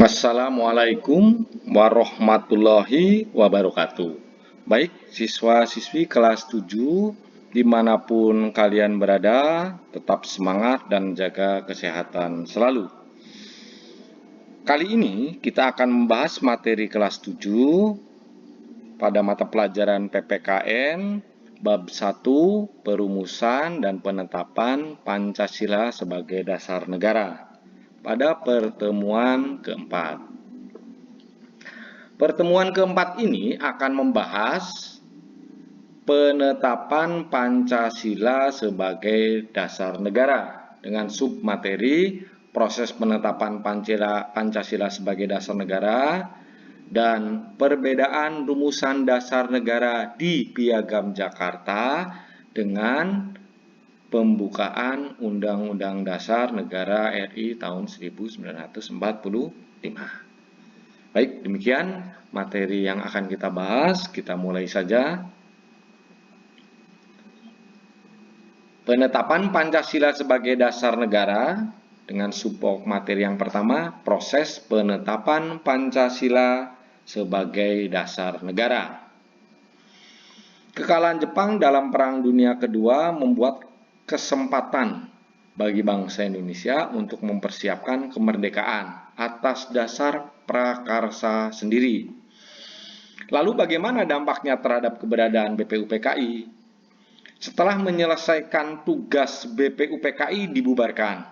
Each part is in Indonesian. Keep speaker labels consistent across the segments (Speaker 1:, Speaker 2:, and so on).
Speaker 1: Assalamualaikum warahmatullahi wabarakatuh. Baik, siswa-siswi kelas 7, dimanapun kalian berada, tetap semangat dan jaga kesehatan selalu. Kali ini kita akan membahas materi kelas 7 pada mata pelajaran PPKN, bab 1, perumusan dan penetapan Pancasila sebagai dasar negara. Pada pertemuan keempat. Pertemuan keempat ini akan membahas penetapan Pancasila sebagai dasar negara dengan submateri proses penetapan Pancasila sebagai dasar negara dan perbedaan rumusan dasar negara di Piagam Jakarta dengan pembukaan Undang-Undang Dasar Negara RI tahun 1945. Baik, demikian materi yang akan kita bahas. Kita mulai saja. Penetapan Pancasila sebagai dasar negara dengan subpok materi yang pertama, proses penetapan Pancasila sebagai dasar negara. Kekalahan Jepang dalam Perang Dunia Kedua membuat kesempatan bagi bangsa Indonesia untuk mempersiapkan kemerdekaan atas dasar prakarsa sendiri. Lalu bagaimana dampaknya terhadap keberadaan BPUPKI? Setelah menyelesaikan tugas BPUPKI dibubarkan,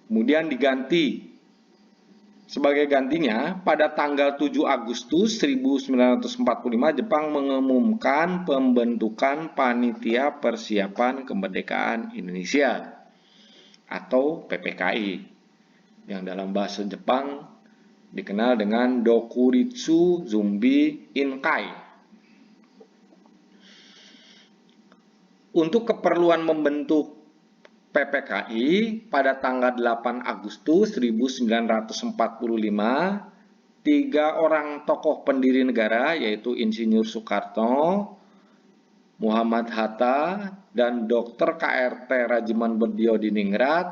Speaker 1: kemudian diganti. Sebagai gantinya, pada tanggal 7 Agustus 1945, Jepang mengumumkan pembentukan Panitia Persiapan Kemerdekaan Indonesia atau PPKI, yang dalam bahasa Jepang dikenal dengan Dokuritsu Zumbi Inkai. Untuk keperluan membentuk PPKI pada tanggal 8 Agustus 1945, 3 orang tokoh pendiri negara yaitu Insinyur Soekarno, Muhammad Hatta, dan Dr. KRT Rajiman Berdiyodiningrat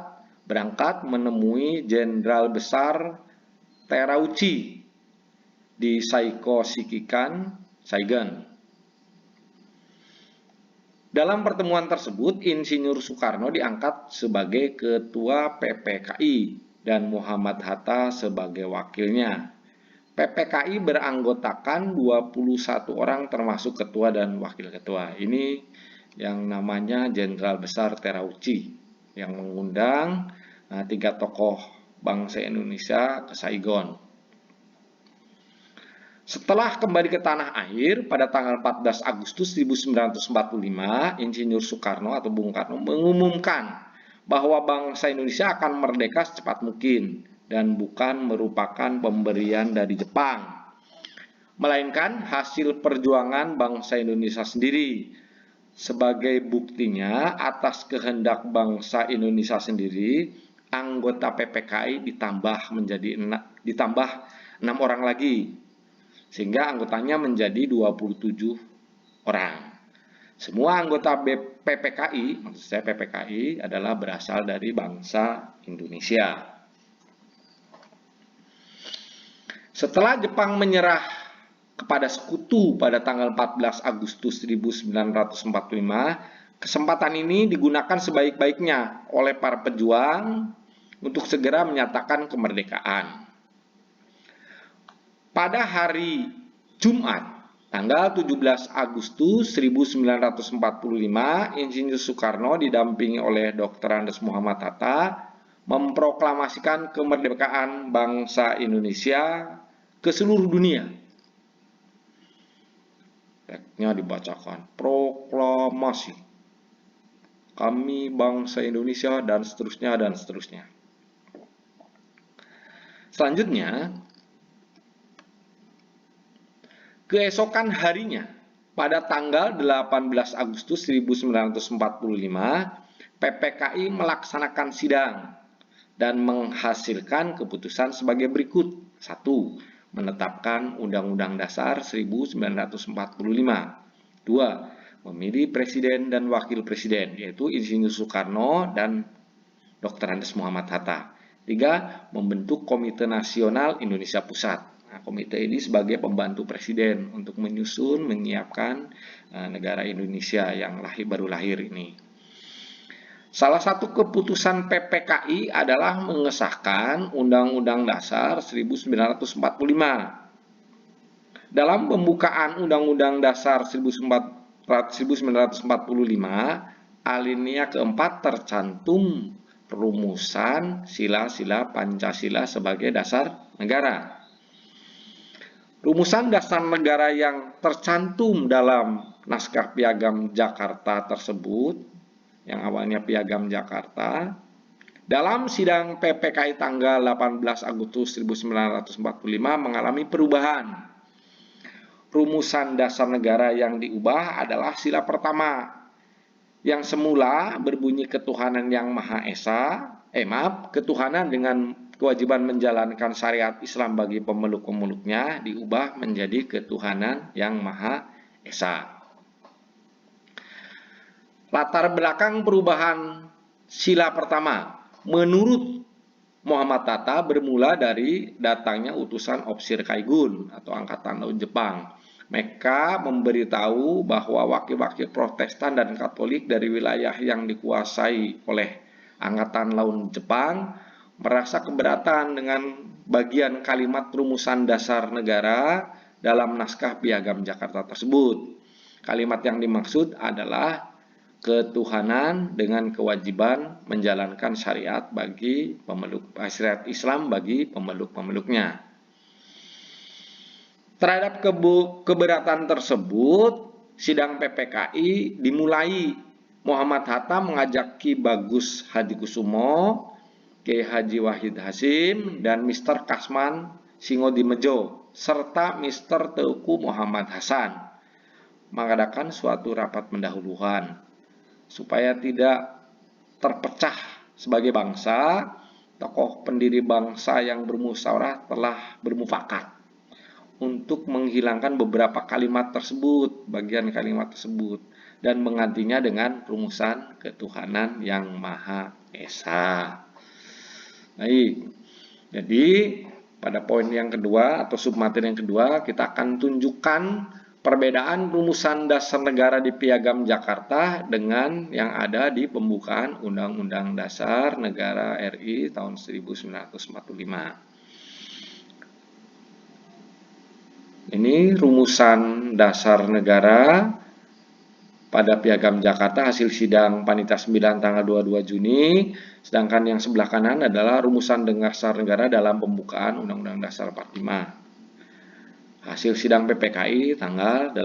Speaker 1: berangkat menemui Jenderal Besar Terauchi di Saiko Shikikan, Saigon. Dalam pertemuan tersebut, Insinyur Soekarno diangkat sebagai ketua PPKI dan Muhammad Hatta sebagai wakilnya. PPKI beranggotakan 21 orang termasuk ketua dan wakil ketua. Ini yang namanya Jenderal Besar Terauchi yang mengundang 3 tokoh bangsa Indonesia ke Saigon. Setelah kembali ke tanah air pada tanggal 14 Agustus 1945, Insinyur Soekarno atau Bung Karno mengumumkan bahwa bangsa Indonesia akan merdeka secepat mungkin dan bukan merupakan pemberian dari Jepang, melainkan hasil perjuangan bangsa Indonesia sendiri. Sebagai buktinya, atas kehendak bangsa Indonesia sendiri, anggota PPKI ditambah 6 orang lagi, sehingga anggotanya menjadi 27 orang. Semua anggota PPKI, maksud saya PPKI, adalah berasal dari bangsa Indonesia. Setelah Jepang menyerah kepada sekutu pada tanggal 14 Agustus 1945, kesempatan ini digunakan sebaik-baiknya oleh para pejuang untuk segera menyatakan kemerdekaan. Pada hari Jumat, tanggal 17 Agustus 1945, Insinyur Soekarno didampingi oleh Dr. Andes Muhammad Hatta memproklamasikan kemerdekaan bangsa Indonesia ke seluruh dunia. Teksnya dibacakan, proklamasi kami bangsa Indonesia dan seterusnya dan seterusnya. Selanjutnya, keesokan harinya, pada tanggal 18 Agustus 1945, PPKI melaksanakan sidang dan menghasilkan keputusan sebagai berikut. 1. Menetapkan Undang-Undang Dasar 1945. 2. Memilih Presiden dan Wakil Presiden, yaitu Insinyur Soekarno dan Dr. Andes Muhammad Hatta. Tiga, membentuk Komite Nasional Indonesia Pusat. Nah, komite ini sebagai pembantu presiden untuk menyusun, menyiapkan negara Indonesia yang baru lahir ini. Salah satu keputusan PPKI adalah mengesahkan Undang-Undang Dasar 1945. Dalam pembukaan Undang-Undang Dasar 1945, alinea keempat tercantum rumusan sila-sila Pancasila sebagai dasar negara. Rumusan dasar negara yang tercantum dalam naskah Piagam Jakarta tersebut, yang awalnya Piagam Jakarta, dalam sidang PPKI tanggal 18 Agustus 1945 mengalami perubahan. Rumusan dasar negara yang diubah adalah sila pertama, yang semula berbunyi ketuhanan yang Maha Esa, ketuhanan dengan kewajiban menjalankan syariat Islam bagi pemeluk-pemeluknya diubah menjadi ketuhanan yang Maha Esa. Latar belakang perubahan sila pertama, menurut Muhammad Hatta bermula dari datangnya utusan Opsir Kaigun atau Angkatan Laut Jepang. Mereka memberitahu bahwa wakil-wakil Protestan dan Katolik dari wilayah yang dikuasai oleh Angkatan Laut Jepang merasa keberatan dengan bagian kalimat rumusan dasar negara dalam naskah Piagam Jakarta tersebut. Kalimat yang dimaksud adalah ketuhanan dengan kewajiban menjalankan syariat Islam bagi pemeluk-pemeluknya. Terhadap keberatan tersebut, sidang PPKI dimulai. Muhammad Hatta mengajak Ki Bagus Hadikusumo, Ki Haji Wahid Hasim, dan Mr. Kasman Singodimejo, serta Mr. Teuku Muhammad Hasan mengadakan suatu rapat pendahuluan. Supaya tidak terpecah sebagai bangsa, tokoh pendiri bangsa yang bermusyawarah telah bermufakat untuk menghilangkan beberapa kalimat tersebut, bagian kalimat tersebut, dan menggantinya dengan rumusan ketuhanan yang Maha Esa. Baik, jadi pada poin yang kedua atau submateri yang kedua, kita akan tunjukkan perbedaan rumusan dasar negara di Piagam Jakarta dengan yang ada di pembukaan Undang-Undang Dasar Negara RI tahun 1945. Ini rumusan dasar negara pada Piagam Jakarta hasil sidang Panitia 9 tanggal 22 Juni, sedangkan yang sebelah kanan adalah rumusan dasar negara dalam pembukaan Undang-Undang Dasar 45. Hasil sidang PPKI tanggal 18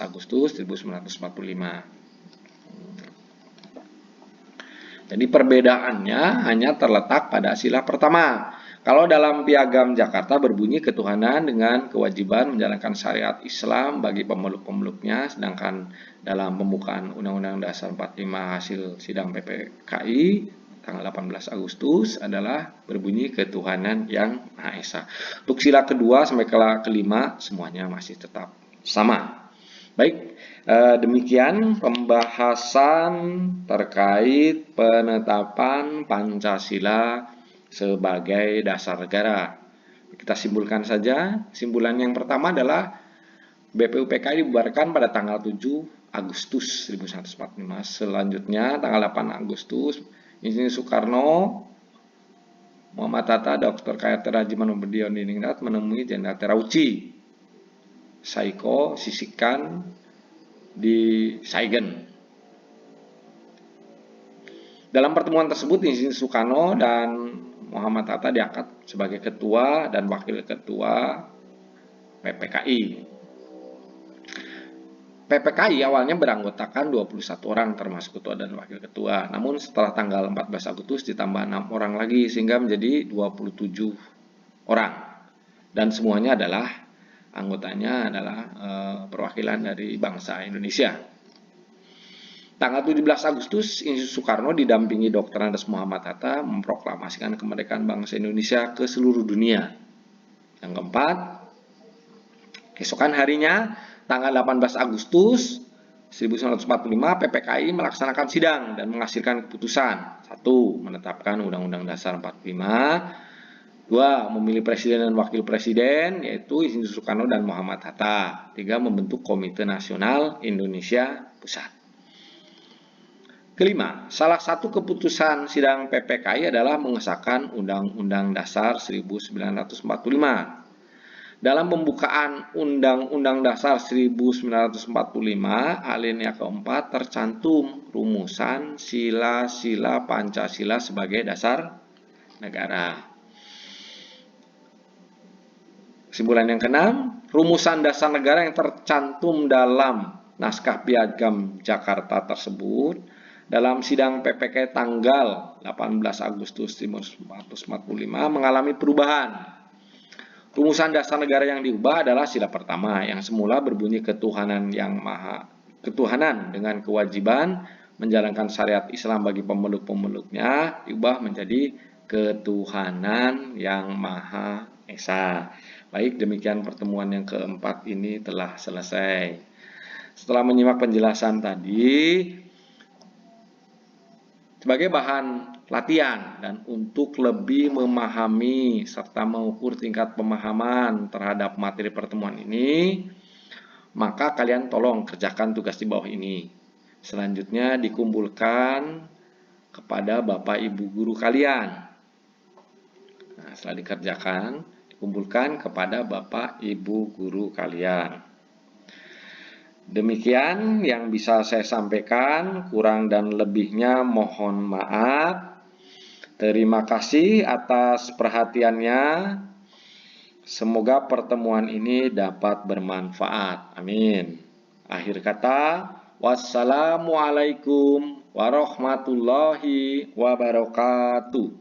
Speaker 1: Agustus 1945. Jadi perbedaannya hanya terletak pada sila pertama. Kalau dalam Piagam Jakarta berbunyi ketuhanan dengan kewajiban menjalankan syariat Islam bagi pemeluk-pemeluknya, sedangkan dalam pembukaan Undang-Undang Dasar 45 hasil sidang PPKI tanggal 18 Agustus adalah berbunyi ketuhanan yang Maha Esa. Untuk sila kedua sampai kelima semuanya masih tetap sama. Baik, demikian pembahasan terkait penetapan Pancasila sebagai dasar negara. Kita simpulkan saja. Simpulan yang pertama adalah BPUPKI dibubarkan pada tanggal 7 Agustus 1945. Selanjutnya tanggal 8 Agustus Insinyur Soekarno, Muhammad Hatta, Dr. K.R. Hajiman Nurdion Diningrat menemui Jenderal Terauchi Saiko Sisikan di Saigen. Dalam pertemuan tersut Insinyur Soekarno dan Muhammad Hatta diangkat sebagai ketua dan wakil ketua PPKI. PPKI awalnya beranggotakan 21 orang termasuk ketua dan wakil ketua. Namun setelah tanggal 14 Agustus ditambah 6 orang lagi sehingga menjadi 27 orang. Dan semuanya adalah anggotanya adalah perwakilan dari bangsa Indonesia. Tanggal 17 Agustus, Insinyur Soekarno didampingi Dr. Andes Muhammad Hatta memproklamasikan kemerdekaan bangsa Indonesia ke seluruh dunia. Yang keempat, keesokan harinya, tanggal 18 Agustus, 1945 PPKI melaksanakan sidang dan menghasilkan keputusan. 1. Menetapkan Undang-Undang Dasar 45. 2. Memilih Presiden dan Wakil Presiden, yaitu Insinyur Soekarno dan Muhammad Hatta. 3. Membentuk Komite Nasional Indonesia Pusat. Kelima, salah satu keputusan sidang PPKI adalah mengesahkan Undang-Undang Dasar 1945. Dalam pembukaan Undang-Undang Dasar 1945, alinea keempat tercantum rumusan sila-sila Pancasila sebagai dasar negara. Kesimpulan yang keenam, rumusan dasar negara yang tercantum dalam Naskah Piagam Jakarta tersebut dalam sidang PPK tanggal 18 Agustus 1945 mengalami perubahan. Rumusan dasar negara yang diubah adalah sila pertama yang semula berbunyi ketuhanan dengan kewajiban menjalankan syariat Islam bagi pemeluk-pemeluknya diubah menjadi ketuhanan yang Maha Esa. Baik, demikian pertemuan yang keempat ini telah selesai. Setelah menyimak penjelasan tadi, sebagai bahan latihan dan untuk lebih memahami serta mengukur tingkat pemahaman terhadap materi pertemuan ini, maka kalian tolong kerjakan tugas di bawah ini. Selanjutnya dikumpulkan kepada Bapak Ibu guru kalian. Nah, setelah dikerjakan, dikumpulkan kepada Bapak Ibu guru kalian. Demikian yang bisa saya sampaikan, kurang dan lebihnya mohon maaf. Terima kasih atas perhatiannya. Semoga pertemuan ini dapat bermanfaat. Amin. Akhir kata, wassalamualaikum warahmatullahi wabarakatuh.